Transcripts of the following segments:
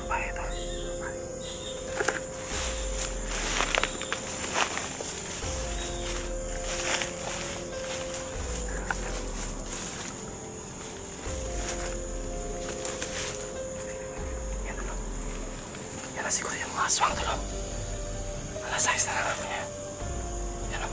bahay ito. Yan na siguro yung mga aswang tulo. Alas 6 na lang niya. Yan o.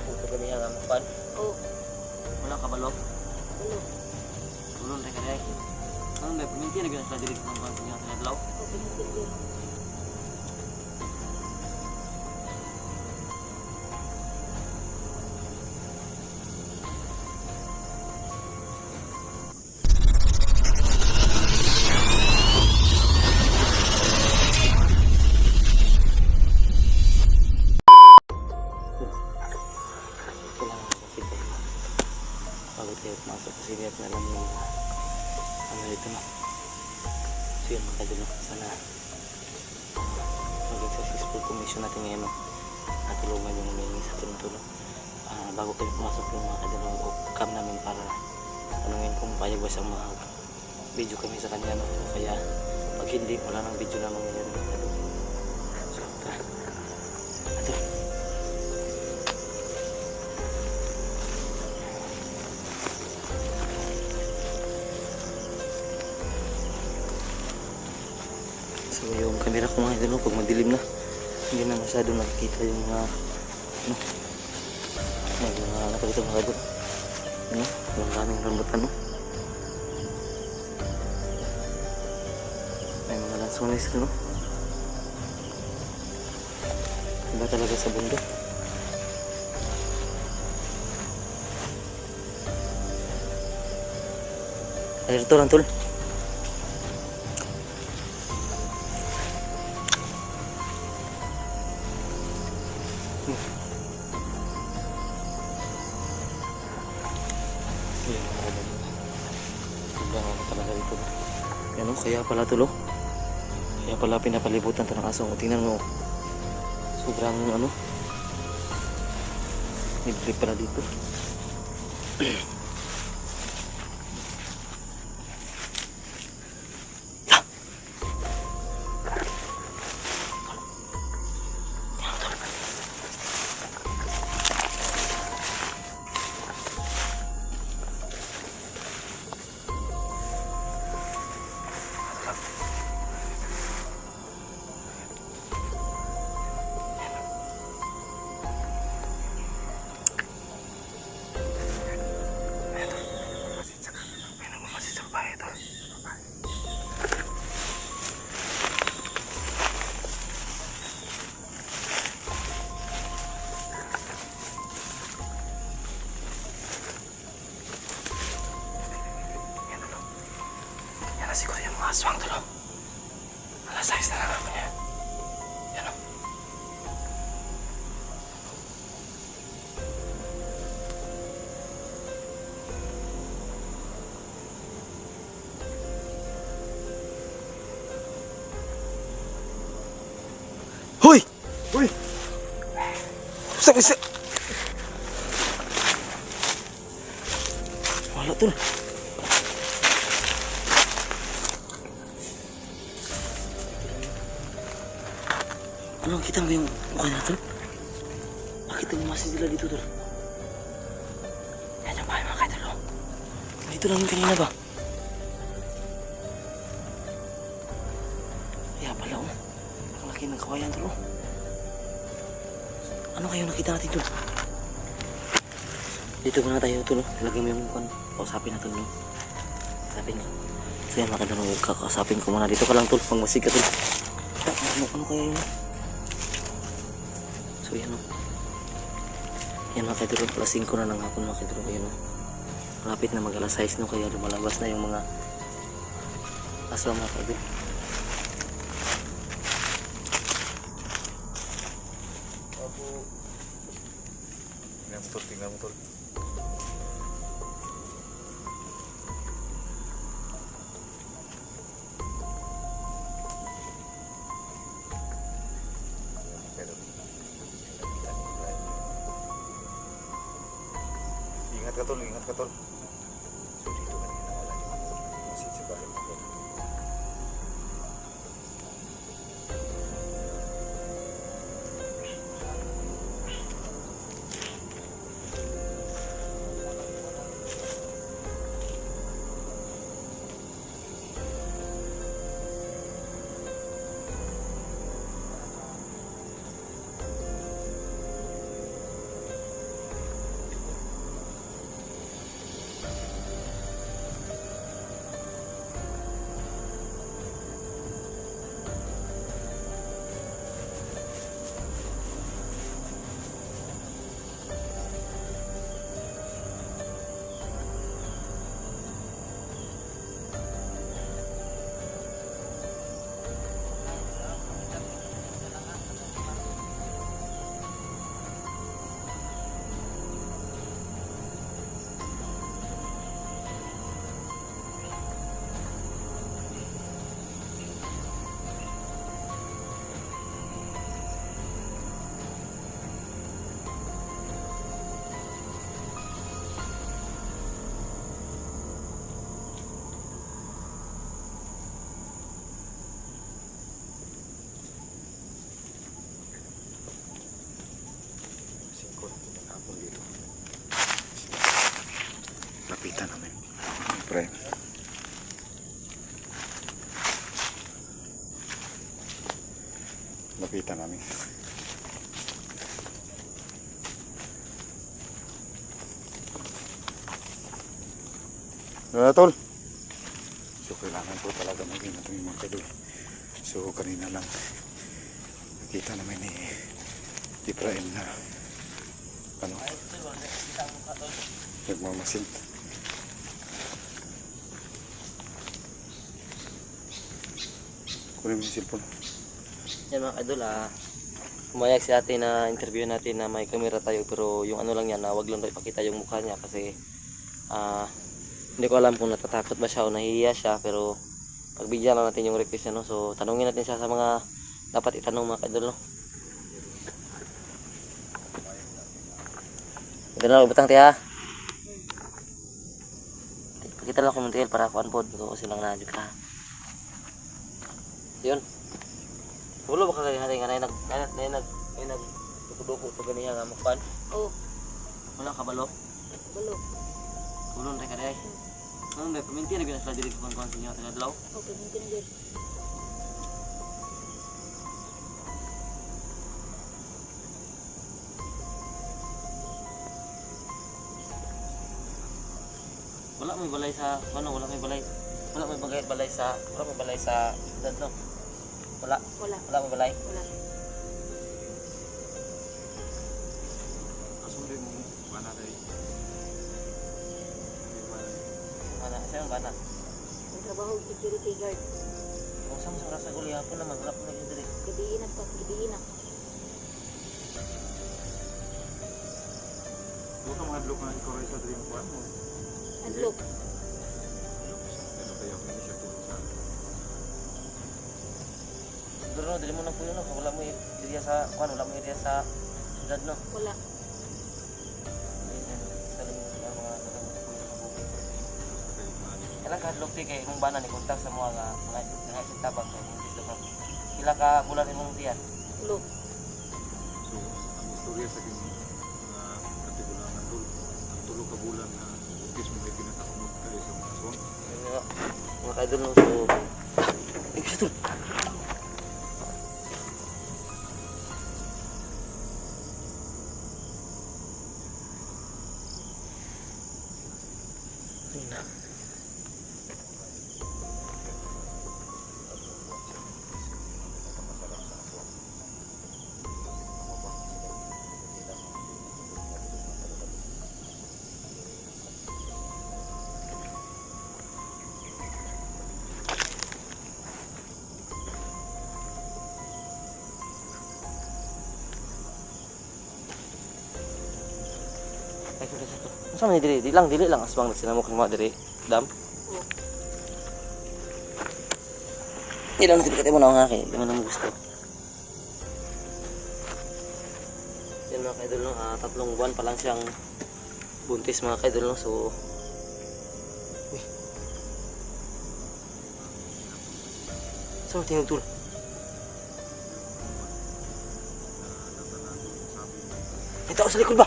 Puto kami yang amukan. Oh, Wala ka balog. ano? Tulong tayo kaya. Ano ba? Paminti na gano'n sa dilig ng mga punya sa nadlaw. Okay, sige. Kailangan ko kita yun. Bago tayo pumasok kasi hindi natin alam yung ano dito no. So yun mga kadilo. Sana maging successful kung mission natin ngayon no. Natulungan yung humingi sa tulong-tulong. Bago kayo pumasok yung mga kadilo o cam namin para tanungin kung payag ba siyang mga video kami sa kanya no. O kaya pag hindi wala nang video na mangyayari mga kadilo. So tara. Ato. So yung camera ko mga idol, pag madilim na hindi na masyado nakikita yung mga ano, may mga ano pa dito mga idol, ano, yung daming rambutan no, may mga lansones no, iba talaga sa bundok. Ay ito lang tol. Sobrang ano talaga dito. Yan o, kaya pala tulo. Kaya pala pinapalibutan ito ng aso. Tingnan mo. Sobrang ano. Nidrip pala dito. Siguro yung mga aswang tulo. Alas 6 na lang niya. Yan o. Hoy! Hoy! Sa wala tol. Ano, kita mo yung mukha niya tol? Bakit umasi sila dito tol? Yan yung bahay mga kaidol. Dito lang yung kanina ba? Kaya pala oh. Ang laki ng kawayan tol oh. Ano kayo nakita natin tol? Dito muna tayo tol oh. Lagay mo yung mukha. Kausapin na tol no. Kausapin ko. So yan mga kaidol, kakausapin ko muna. Dito ka lang tol. Pang masig ka tol. Ano kaya yun? So yan o. Yan mga kaidol, alas 5 na ng hapon mga kaidol. Yan o. Malapit na mag alas 6 no, kaya lumalabas na yung mga aswang mga kaidol. Tingnan mo tol. ka tol, ingat ka tol. So dito kanina wala yung mga tol. Masih sa bahay mo tol. Singkot, hapon dito. Lapitan namin. Pre. Lapitan namin. Tol. So kailangan po talaga maging natin yung mga kadol. So kanina lang nakita namin ni Ibrahim na ano, nagmamasid. Kunin mo yung cellphone. Yan mga idol, pumayag si ate na interview natin na may camera tayo, pero yung ano lang yan, wag lang daw ipakita yung mukha niya kasi hindi ko alam kung natatakot ba siya o nahihiya siya, pero pagbigyan lang natin yung request niya, no? So tanungin natin siya sa mga dapat itanong mga idol, no? Ito na, ibutang tiya. Pakita lang ako ng tiil para kuhan po, kasi lang na ka. Yun. Wala ba kagaya natin nga nag duko-duko ito ganiya nga mukpan? Oo. Wala ka balo? Balo. Tulong rin ka rin. Ano ba, paminti na binasla diri kung sa inyo taga Adlaw? Okay, mintin din. Wala may balay sa wala may balay sa dad, no? Wala may balay. Wala. Asundi mo bana kay. Sa'yo ba na? Nagtrabaho security guard. Kung saan sa rasa guli hapon naman, wala po naging dali. Gabiin na pa, gabiin na. Huwag ka mahadlok na ikaw rin sa dream ko mo. Adlok. Ano kaya kung siya tulog sa akin? Siguro no, dali mo na po yun, no? Wala mo area sa, wala mo area sa dad, no? Wala. Sa mga kailan ka hadlok ti kay imong bana ni kontak sa mga nga isip tabang kay imong gusto ka. Pila ka bulan imong tiyan? Tulo. So, ang istorya sa akin mga katigulangan tol, ang tulog ka bulan na bukis mo may pinatakamot kayo sa mga aswang. Ayun nga, mga kaidol no, so gusto tol. Ayun na. Unsa man diri? Dili lang aswang nagsinamok ng mga diri. Dam. Hindi lang natin mo na nga kay, hindi mo na gusto. Yan mga kaidol, no? 3 buwan pa lang siyang buntis mga kaidol, no? So saan tingin tol? May tao sa likod ba?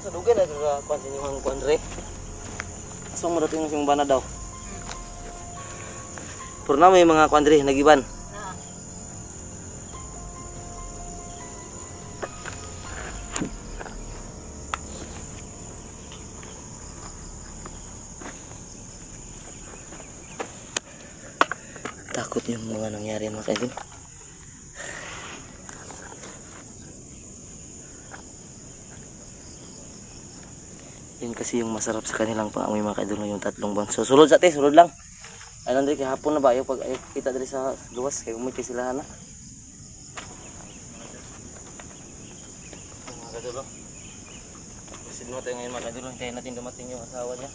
Sa dugan na kakakuan sa inyong kuan re. Asong mo dating yung bana daw. Pero na may mga kuan re nagiban. Na. Takot yung mga nangyari mga kaidol. Yun kasi yung masarap sa kanilang pangamoy mga kaidol, yung tatlong buwan. So sulod sa sulod lang. Ay nandri kay hapon na ba ayaw pag ayaw kita diri sa luwas kay umuwi kay sila na. Mga kaidol. Proceed mo tayo ngayon mga kaidol, hintayin natin dumating yung asawa niya.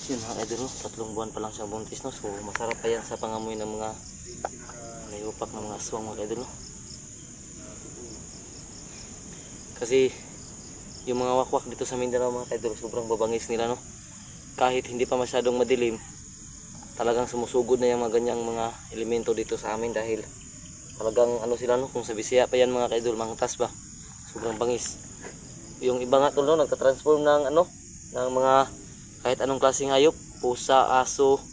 Yun mga idol, 3 buwan pa lang siyang buntis, no? So masarap pa yan sa pangamoy ng mga nayupak ng mga aswang mga idol, no? Kasi yung mga wakwak dito sa Mindanao mga idol, sobrang babangis nila, no? Kahit hindi pa masyadong madilim, talagang sumusugod na yung mga ganyang mga elemento dito sa amin dahil talagang ano sila, no? Kung sa Bisaya pa yan mga idol, mangtas ba? Sobrang bangis. Yung iba nga tol, no? Nagtatransform ng ano, ng mga kahit anong klaseng hayop, pusa, aso,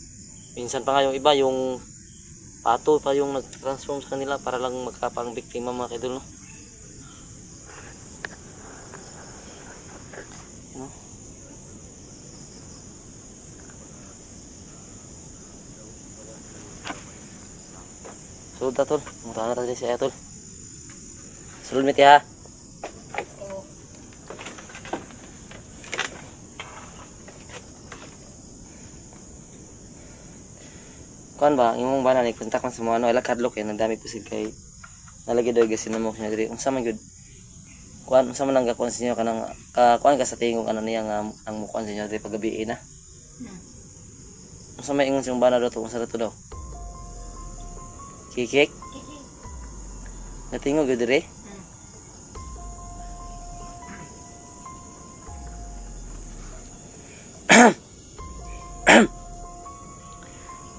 minsan pa nga yung iba, yung pato pa yung nag-transform sa kanila para lang magkapang biktima mga kaidol, no? No? Sulod na tol, mutahan na tayo siya tol. Sulod mo tiya. Oo. Kuan ba imong bana ni kontak man sa mga ano ila kadlok kay nandami po sig kay nalagi daw gasin mo kanya diri unsa man gyud kuan unsa man ang gakuan sa inyo kanang kuan ka sa tingog ano niya nga ang mukuan sa inyo diri paggabi na unsa may ingon sa imong bana daw to unsa daw to daw kikik natingog gyud diri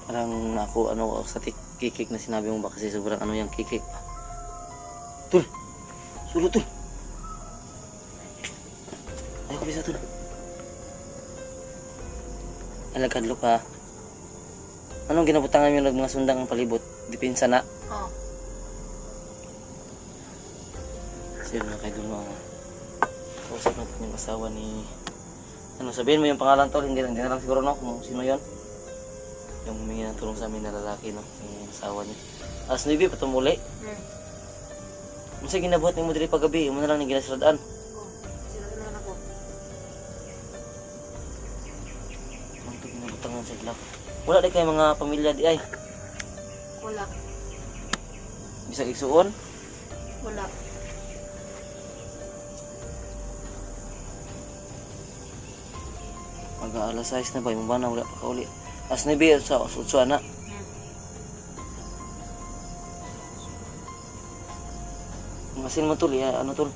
parang ako ano sa kikik na sinabi mo ba kasi sobrang ano yung kikik tul sulod tul ay ko bisa tul alagkadlo ka anong ginabutangan yung mga sundang ang palibot dipinsa na Oo. sir na kayo dun mga kausap natin yung asawa ni ano sabihin mo yung pangalan tol hindi na lang siguro no kung sino yon yung humingi ng tulong sa amin na lalaki, no? Yung asawa niya. Alas 9 pa tumuli. Masa ginabuhat ni mo diri paggabi, mo na lang ni ginasiradaan. Oo. Sila na ako. Ano ito ginabutangan sa ilak? Wala di kayo mga pamilya di ay. Wala. Bisag igsuon. Wala. Mag-aalas 6 na ba? Yung bana wala pa kauli. Alas 9 sa utsuan na. Masin mo tol, ya, ano tol?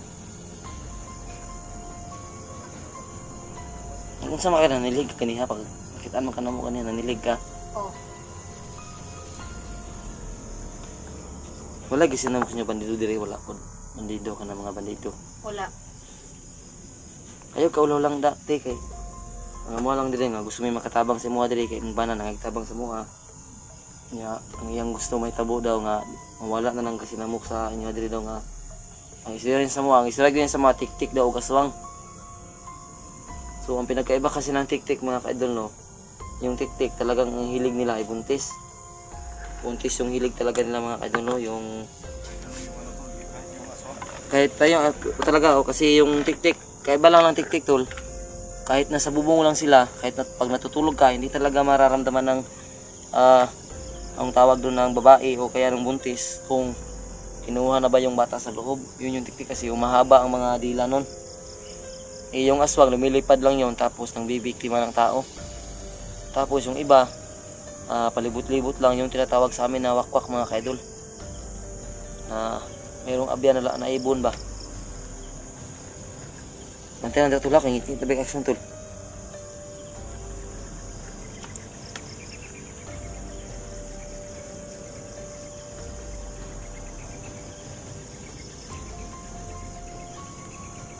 Kung sa mga nanilig ka kaniha, pag makitaan mo ka na mo kanina, nanilig ka. Oo. Wala gisin na mo kanyo bandido diri, wala po. Bandido ka na mga bandido. Wala. Ayaw kaulaw lang dati kay. Ang mo lang diri nga gusto may makatabang sa mga diri kay ang bana nangagtabang sa mga. Nya ang iyang gusto may tabo daw nga mawala na nang kasinamok sa inyo diri daw nga. Ang isira rin sa mga, ang isira rin sa mga tik-tik daw o kaswang. So ang pinagkaiba kasi ng tik-tik mga kaidol no, yung tik-tik talagang ang hilig nila ay buntis. Buntis yung hilig talaga nila mga kadol, no? Yung kahit tayo talaga kasi yung tiktik, kaiba lang ng tiktik tol. Kahit nasa bubong lang sila, kahit pag natutulog ka, hindi talaga mararamdaman ng ang tawag doon ng babae o kaya ng buntis kung kinuha na ba yung bata sa loob. Yun yung tiktik kasi umahaba ang mga dila nun. Eh yung aswang lumilipad lang yun tapos nang bibiktima ng tao. Tapos yung iba palibot-libot lang yung tinatawag sa amin na wakwak mga kaidol. Mayroong abya na ibon ba. Mantinan na tulak, ngit-ngit na big action tol.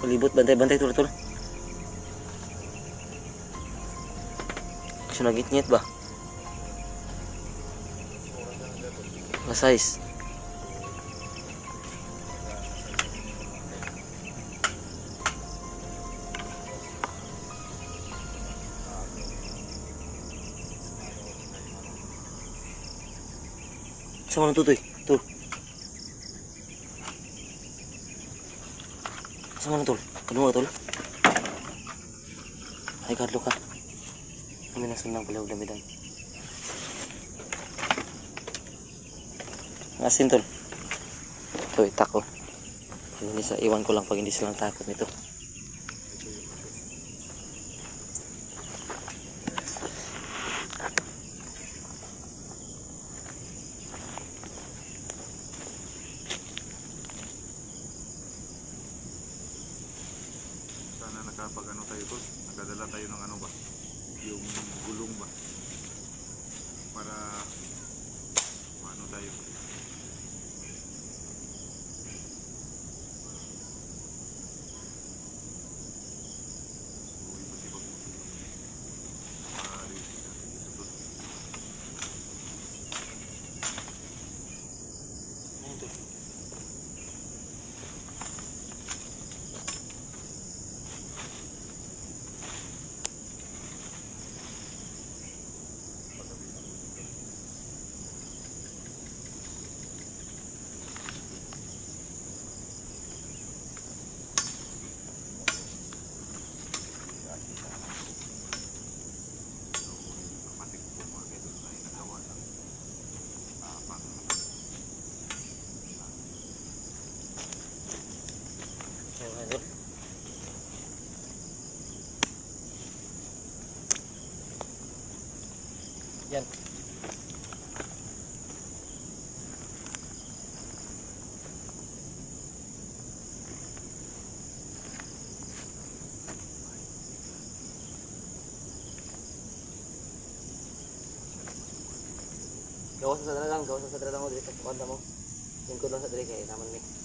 Palibot, bantay-bantay tol. Kasi nagit-ngit ba? Size. Sama na tutoy. Tol. Sama na tol. Kadungo ka tol. Ay kadlo ka. Kami na sunang pala damidan. Asin tol. Ito itak ko. Hindi sa iwan ko lang pag hindi silang takot nito. Sana nakapag-ano tayo tol, nakadala tayo ng ano ba, yung gulong ba, para ano tayo. So iba't ibang maaari natin ito tol. Yan. Gawas sa sadra lang mo dito sa kanta mo. Yung ko lang sa diri kay naman ni.